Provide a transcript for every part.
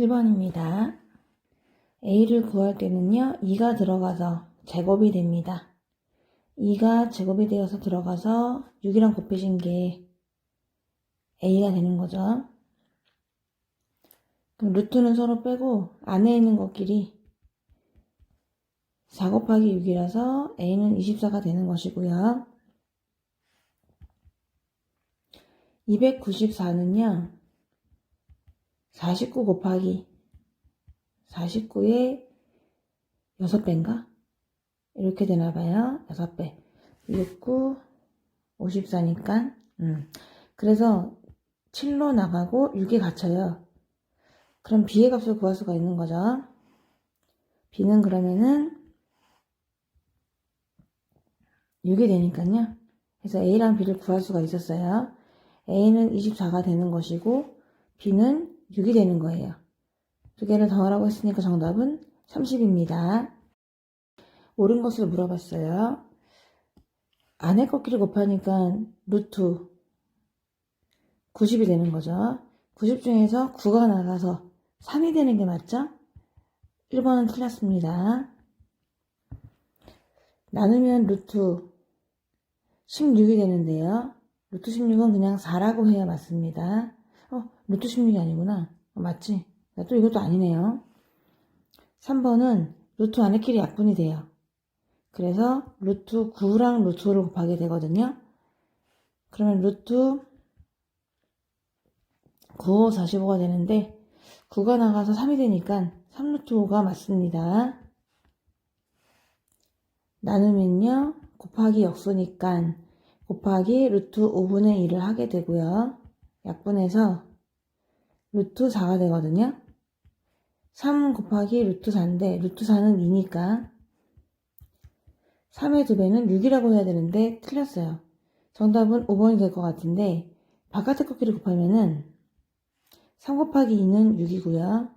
1번입니다. a를 구할 때는요, 2가 들어가서 제곱이 됩니다. 2가 제곱이 되어서 들어가서 6이랑 곱해진 게 a가 되는 거죠. 그럼 루트는 서로 빼고 안에 있는 것끼리 4 곱하기 6이라서 a는 24가 되는 것이고요. 294는요, 49 곱하기 49의 6배인가? 이렇게 되나봐요. 6배. 69, 54니까. 그래서 7로 나가고 6에 갇혀요. 그럼 b의 값을 구할 수가 있는 거죠. b는 그러면은 6이 되니까요. 그래서 a랑 b를 구할 수가 있었어요. a는 24가 되는 것이고 b는 6이 되는 거예요. 두 개를 더하라고 했으니까 정답은 30입니다. 옳은 것을 물어봤어요. 안에 꺾기를 곱하니까 루트 90이 되는 거죠. 90 중에서 9가 나가서 3이 되는 게 맞죠? 1번은 틀렸습니다. 나누면 루트 16이 되는데요. 루트 16은 그냥 4라고 해야 맞습니다. 루트 16이 아니구나. 맞지? 또 이것도 아니네요. 3번은 루트 안에끼리 약분이 돼요. 그래서 루트 9랑 루트 5를 곱하게 되거든요. 그러면 루트 9, 5, 45가 되는데 9가 나가서 3이 되니까 3루트 5가 맞습니다. 나누면요, 곱하기 역수니까 곱하기 루트 5분의 1을 하게 되고요. 약분해서 루트 4가 되거든요. 3 곱하기 루트 4인데 루트 4는 2니까 3의 2배는 6이라고 해야 되는데 틀렸어요. 정답은 5번이 될 것 같은데 바깥의 꺾기를 곱하면은 3 곱하기 2는 6이고요.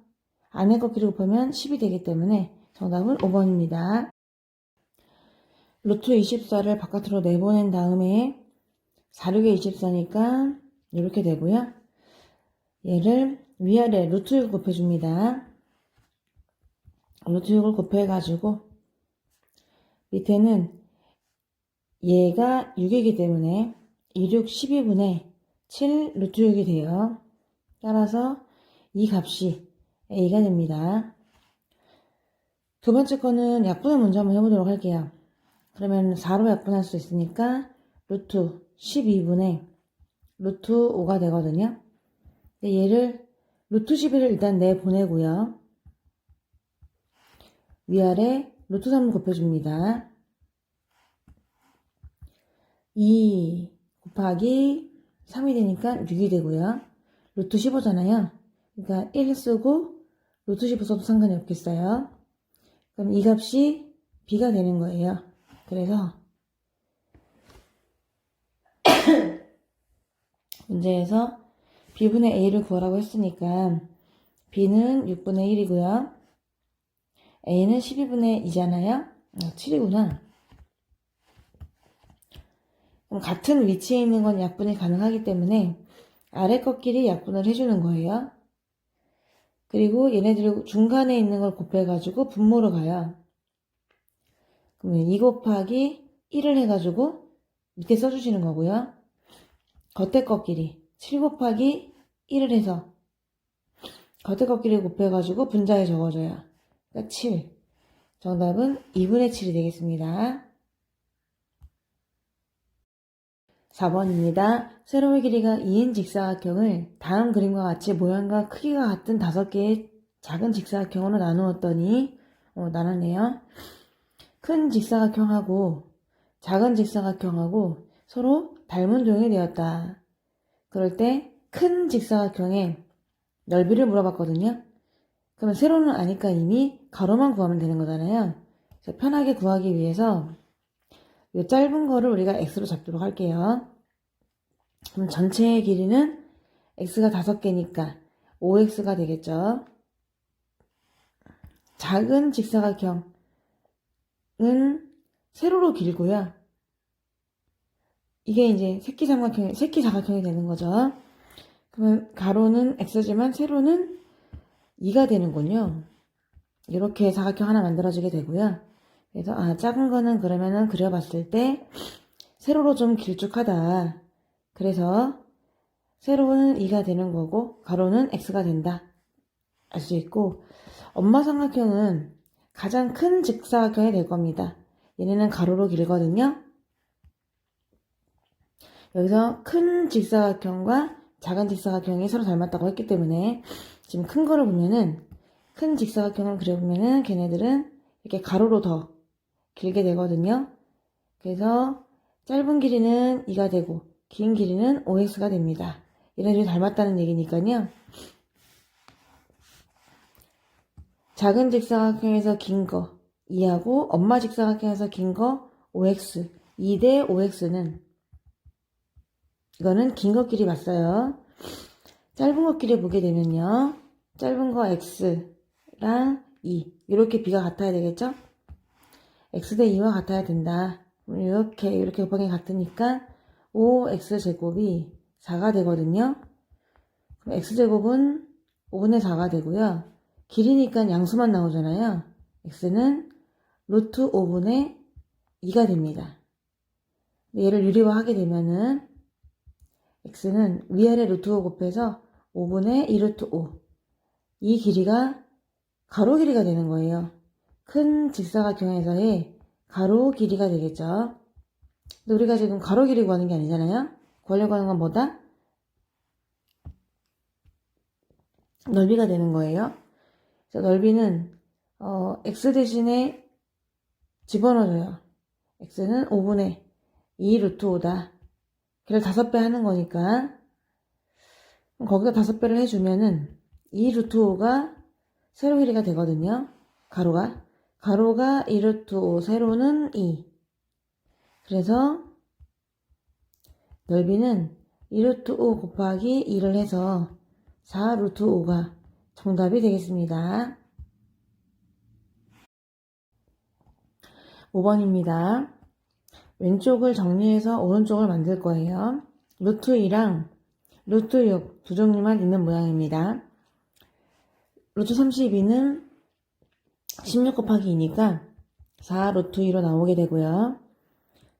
안의 꺾기를 곱하면 10이 되기 때문에 정답은 5번입니다. 루트 24를 바깥으로 내보낸 다음에 4, 6에 24니까 이렇게 되고요. 얘를 위아래 루트 6을 곱해줍니다. 루트 6을 곱해가지고 밑에는 얘가 6이기 때문에 2, 6, 12분의 7 루트 6이 돼요. 따라서 이 값이 a가 됩니다. 두 번째 거는 약분을 먼저 한번 해보도록 할게요. 그러면 4로 약분할 수 있으니까 루트 12분의 루트 5가 되거든요. 얘를 루트 12를 일단 내보내고요. 위아래 루트 3을 곱해줍니다. 2 곱하기 3이 되니까 6이 되고요. 루트 15잖아요. 그러니까 1 쓰고 루트 15 써도 상관이 없겠어요. 그럼 이 값이 b가 되는 거예요. 그래서 문제에서 b분의 a를 구하라고 했으니까 b는 6분의 1이고요. a는 12분의 2잖아요. 7이구나. 그럼 같은 위치에 있는 건 약분이 가능하기 때문에 아래 것끼리 약분을 해주는 거예요. 그리고 얘네들 중간에 있는 걸 곱해가지고 분모로 가요. 그러면 2 곱하기 1을 해가지고 밑에 써주시는 거고요. 겉에 것끼리 7 곱하기 1을 해서 겉에 것끼리 곱해가지고 분자에 적어줘요. 그러니까 7. 정답은 2분의 7이 되겠습니다. 4번입니다. 세로의 길이가 2인 직사각형을 다음 그림과 같이 모양과 크기가 같은 5개의 작은 직사각형으로 나누었더니 나눴네요. 큰 직사각형하고 작은 직사각형하고 서로 닮은 도형이 되었다. 그럴 때 큰 직사각형의 넓이를 물어봤거든요. 그러면 세로는 아니까 이미 가로만 구하면 되는 거잖아요. 그래서 편하게 구하기 위해서 이 짧은 거를 우리가 x로 잡도록 할게요. 그럼 전체의 길이는 x가 5개니까 5x가 되겠죠. 작은 직사각형은 세로로 길고요. 이게 이제 새끼 사각형이 되는 거죠. 그러면 가로는 x지만 세로는 2가 되는군요. 이렇게 사각형 하나 만들어지게 되고요. 그래서 작은 거는 그러면은 그려봤을 때 세로로 좀 길쭉하다. 그래서 세로는 2가 되는 거고 가로는 x가 된다. 알 수 있고, 엄마 삼각형은 가장 큰 직사각형이 될 겁니다. 얘네는 가로로 길거든요. 여기서 큰 직사각형과 작은 직사각형이 서로 닮았다고 했기 때문에 지금 큰 거를 보면은, 큰 직사각형을 그려보면은 걔네들은 이렇게 가로로 더 길게 되거든요. 그래서 짧은 길이는 2가 되고 긴 길이는 5x가 됩니다. 얘네들이 닮았다는 얘기니까요. 작은 직사각형에서 긴 거 2하고 엄마 직사각형에서 긴 거 5x, 2 대 5x는 이거는 긴 것끼리 봤어요. 짧은 것끼리 보게 되면요. 짧은 거 x랑 2 이렇게 비가 같아야 되겠죠? x 대 2와 같아야 된다. 이렇게 곱하기 같으니까 5x제곱이 4가 되거든요. 그럼 x제곱은 5분의 4가 되고요. 길이니까 양수만 나오잖아요. x는 루트 5분의 2가 됩니다. 얘를 유리화하게 되면은 x는 위아래 루트 5 곱해서 5분의 2 루트 5. 이 길이가 가로 길이가 되는 거예요. 큰 직사각형에서의 가로 길이가 되겠죠. 근데 우리가 지금 가로 길이 구하는 게 아니잖아요. 구하려고 하는 건 뭐다? 넓이가 되는 거예요. 그래서 넓이는 x 대신에 집어넣어줘요. x는 5분의 2 루트 5다. 걔를 5배 하는 거니까 거기다 5배를 해주면은 2 루트 5가 세로 길이가 되거든요. 가로가 2 루트 5, 세로는 2. 그래서 넓이는 2 루트 5 곱하기 2를 해서 4 루트 5가 정답이 되겠습니다. 5번입니다. 왼쪽을 정리해서 오른쪽을 만들 거예요. 루트 2랑 루트 6 두 종류만 있는 모양입니다. 루트 32는 16 곱하기 2니까 4 루트 2로 나오게 되고요.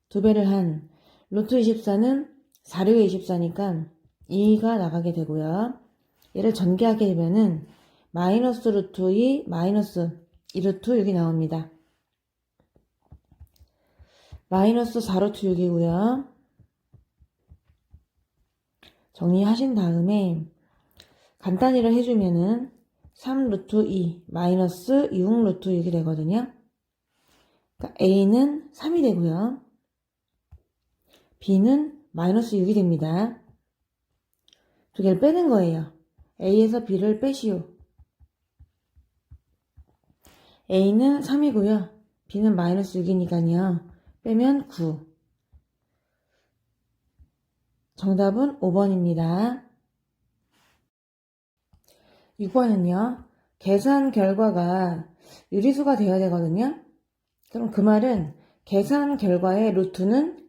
두 배를 한 루트 24는 4류에 24니까 2가 나가게 되고요. 얘를 전개하게 되면은 마이너스 루트 2 마이너스 2 루트 6이 나옵니다. 마이너스 4 루트 6이고요. 정리하신 다음에 간단히를 해주면은 3 루트 2 마이너스 6 루트 6이 되거든요. 그러니까 A는 3이 되고요. B는 마이너스 6이 됩니다. 두 개를 빼는 거예요. A에서 B를 빼시오. A는 3이고요. B는 마이너스 6이니까요. 빼면 9. 정답은 5번입니다. 6번은요. 계산 결과가 유리수가 되어야 되거든요. 그럼 그 말은 계산 결과의 루트는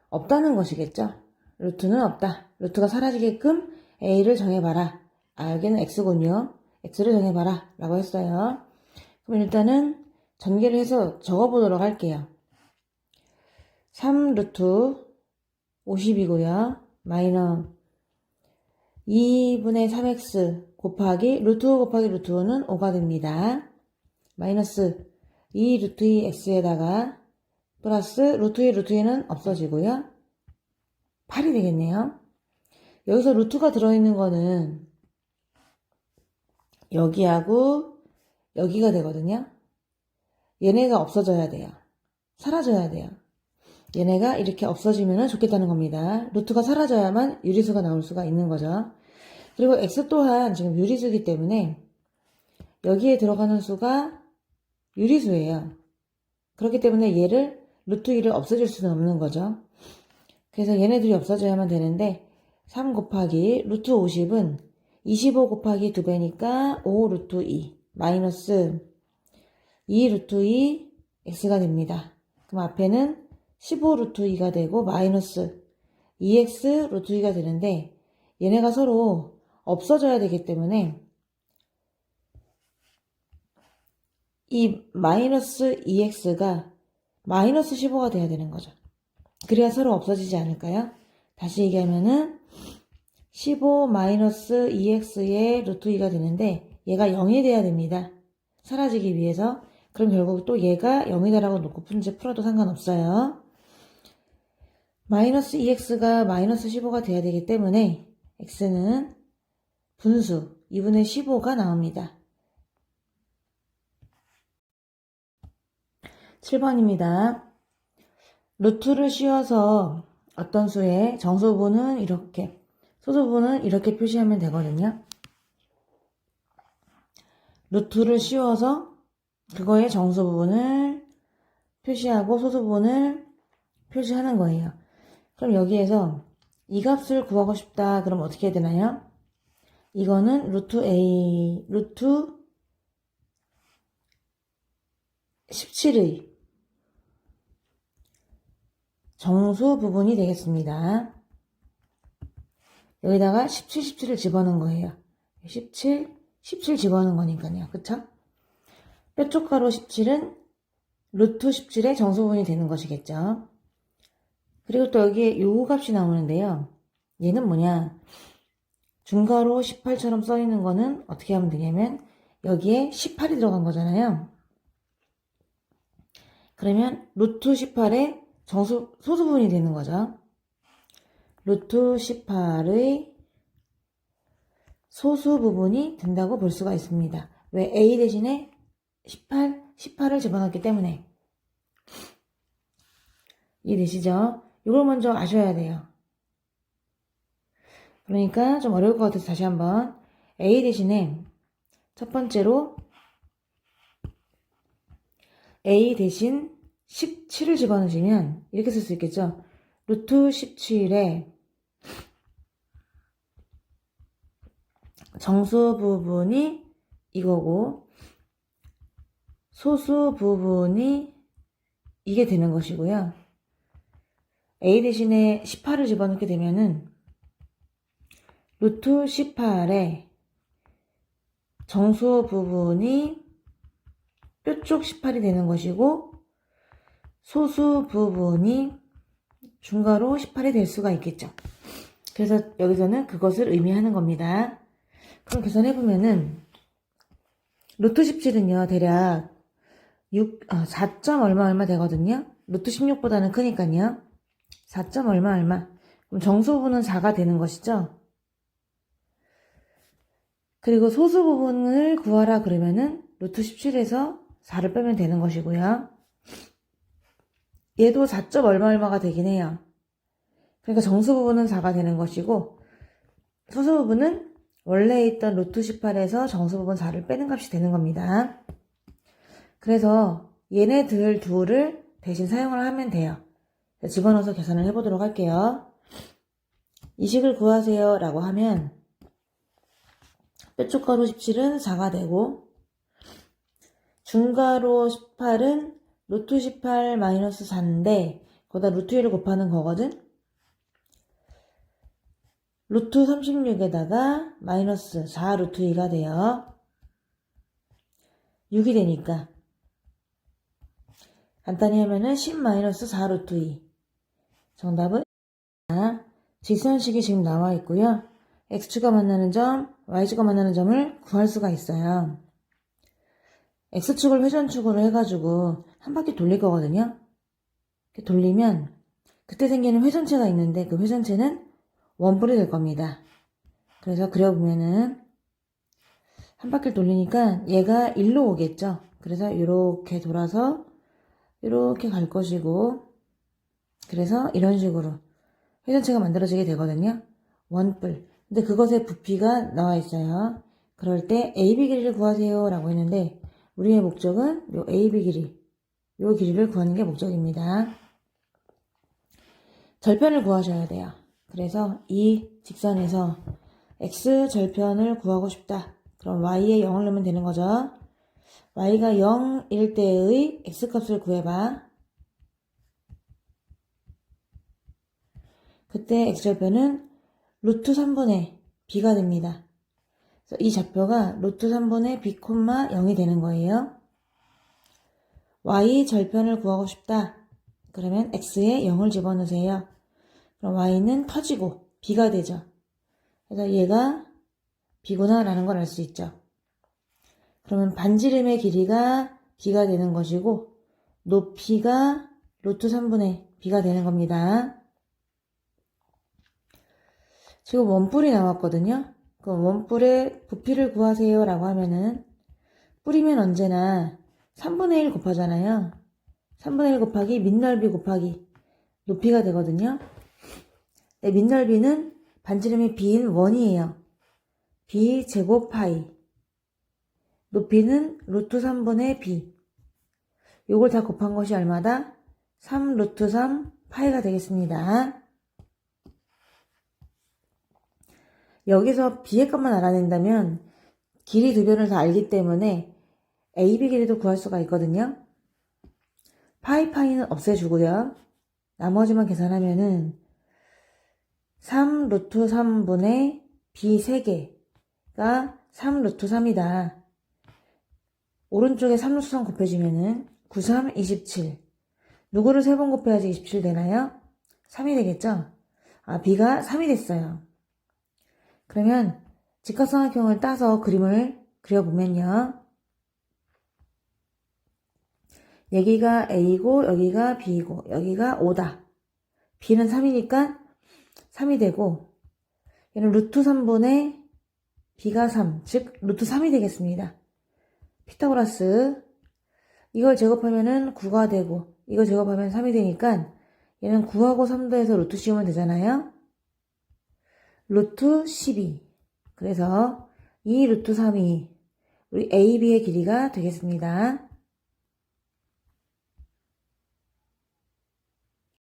없다는 것이겠죠. 루트는 없다. 루트가 사라지게끔 A를 정해봐라. 여기는 X군요. X를 정해봐라 라고 했어요. 그럼 일단은 전개를 해서 적어보도록 할게요. 3 루트 50이고요. 마이너 2분의 3x 곱하기 루트 5 곱하기 루트 5는 5가 됩니다. 마이너스 2 루트 2 x에다가 플러스 루트 2 루트 2는 없어지고요. 8이 되겠네요. 여기서 루트가 들어있는 거는 여기하고 여기가 되거든요. 얘네가 없어져야 돼요. 사라져야 돼요. 얘네가 이렇게 없어지면 좋겠다는 겁니다. 루트가 사라져야만 유리수가 나올 수가 있는 거죠. 그리고 x 또한 지금 유리수이기 때문에 여기에 들어가는 수가 유리수예요. 그렇기 때문에 얘를 루트 2를 없애줄 수는 없는 거죠. 그래서 얘네들이 없어져야만 되는데 3 곱하기 루트 50은 25 곱하기 2배니까 5 루트 2 마이너스 2 루트 2 x가 됩니다. 그럼 앞에는 15 루트 2가 되고 마이너스 2x 루트 2가 되는데 얘네가 서로 없어져야 되기 때문에 이 마이너스 2x가 마이너스 15가 돼야 되는 거죠. 그래야 서로 없어지지 않을까요? 다시 얘기하면은 15 마이너스 2x의 루트 2가 되는데 얘가 0이 돼야 됩니다. 사라지기 위해서. 그럼 결국 또 얘가 0이다라고 놓고 문제 풀어도 상관없어요. 마이너스 2x가 마이너스 15가 돼야 되기 때문에 x는 분수 2분의 15가 나옵니다. 7번입니다. 루트를 씌워서 어떤 수의 정수부는 이렇게, 소수부는 이렇게 표시하면 되거든요. 루트를 씌워서 그거의 정수부분을 표시하고 소수부분을 표시하는 거예요. 그럼 여기에서 이 값을 구하고 싶다. 그럼 어떻게 해야 되나요? 이거는 루트 A, 루트 17의 정수 부분이 되겠습니다. 여기다가 17, 17을 집어넣은 거예요. 17, 17 집어넣은 거니까요. 그쵸? 뾰족가로 17은 루트 17의 정수 부분이 되는 것이겠죠. 그리고 또 여기에 요 값이 나오는데요. 얘는 뭐냐? 중괄호 18처럼 써 있는 거는 어떻게 하면 되냐면 여기에 18이 들어간 거잖아요. 그러면 루트 18의 소수 부분이 되는 거죠. 루트 18의 소수 부분이 된다고 볼 수가 있습니다. 왜? A 대신에 18을 집어넣기 때문에. 이해되시죠? 이걸 먼저 아셔야 돼요. 그러니까 좀 어려울 것 같아서 다시 한번 A 대신에 첫 번째로 A 대신 17을 집어넣으시면 이렇게 쓸 수 있겠죠. 루트 17에 정수 부분이 이거고 소수 부분이 이게 되는 것이고요. A 대신에 18을 집어넣게 되면은 루트 18에 정수 부분이 뾰족 18이 되는 것이고 소수 부분이 중괄호 18이 될 수가 있겠죠. 그래서 여기서는 그것을 의미하는 겁니다. 그럼 계산해보면은 루트 17은요 대략 4점 얼마 되거든요. 루트 16보다는 크니까요. 4점 얼마. 그럼 정수 부분은 4가 되는 것이죠. 그리고 소수 부분을 구하라 그러면은 루트 17에서 4를 빼면 되는 것이고요. 얘도 4점 얼마가 되긴 해요. 그러니까 정수 부분은 4가 되는 것이고 소수 부분은 원래 있던 루트 18에서 정수 부분 4를 빼는 값이 되는 겁니다. 그래서 얘네들 둘을 대신 사용을 하면 돼요. 집어넣어서 계산을 해보도록 할게요. 이 식을 구하세요 라고 하면 뾰족가로 17은 4가 되고 중괄호 18은 루트 18 마이너스 4인데 거기다 루트 1을 곱하는 거거든. 루트 36에다가 마이너스 4 루트 2가 돼요. 6이 되니까 간단히 하면은 10 마이너스 4 루트 2. 정답은 직선식이 지금 나와 있고요. x축과 만나는 점, y축과 만나는 점을 구할 수가 있어요. x축을 회전축으로 해가지고 한 바퀴 돌릴 거거든요. 이렇게 돌리면 그때 생기는 회전체가 있는데 그 회전체는 원뿔이 될 겁니다. 그래서 그려보면은 한 바퀴 돌리니까 얘가 1로 오겠죠. 그래서 이렇게 돌아서 이렇게 갈 것이고 그래서 이런 식으로 회전체가 만들어지게 되거든요. 원뿔. 근데 그것의 부피가 나와 있어요. 그럴 때 AB 길이를 구하세요 라고 했는데 우리의 목적은 요 AB 길이, 요 길이를 구하는 게 목적입니다. 절편을 구하셔야 돼요. 그래서 이 직선에서 x 절편을 구하고 싶다. 그럼 y에 0을 넣으면 되는 거죠. y가 0일 때의 x값을 구해봐. 그때 x절편은 루트 3분의 b가 됩니다. 그래서 이 좌표가 루트 3분의 b, 0이 되는 거예요. y 절편을 구하고 싶다. 그러면 x에 0을 집어넣으세요. 그럼 y는 터지고 b가 되죠. 그래서 얘가 b구나 라는 걸 알 수 있죠. 그러면 반지름의 길이가 b가 되는 것이고 높이가 루트 3분의 b가 되는 겁니다. 지금 원뿔이 나왔거든요. 그럼 원뿔의 부피를 구하세요 라고 하면은 뿔이면 언제나 3분의 1 곱하잖아요. 3분의 1 곱하기 밑넓이 곱하기 높이가 되거든요. 네, 밑넓이는 반지름이 b인 원이에요. b 제곱 파이. 높이는 루트 3분의 b. 요걸 다 곱한 것이 얼마다? 3 루트 3 파이가 되겠습니다. 여기서 b의 값만 알아낸다면 길이 두 변을 다 알기 때문에 AB 길이도 구할 수가 있거든요. 파이는 없애주고요. 나머지만 계산하면은 3 루트 3분의 b 3개가 3 루트 3이다. 오른쪽에 3 루트 3 곱해주면은 9, 3, 27. 누구를 3번 곱해야지 27 되나요? 3이 되겠죠? b가 3이 됐어요. 그러면 직각삼각형을 따서 그림을 그려보면요. 여기가 A고 여기가 B고 여기가 5다. B는 3이니까 3이 되고 얘는 루트 3분의 B가 3, 즉 루트 3이 되겠습니다. 피타고라스 이걸 제곱하면은 9가 되고 이거 제곱하면 3이 되니까 얘는 9하고 3 더해서 루트 씌우면 되잖아요. 루트 12. 그래서 이 루트 3이 우리 AB의 길이가 되겠습니다.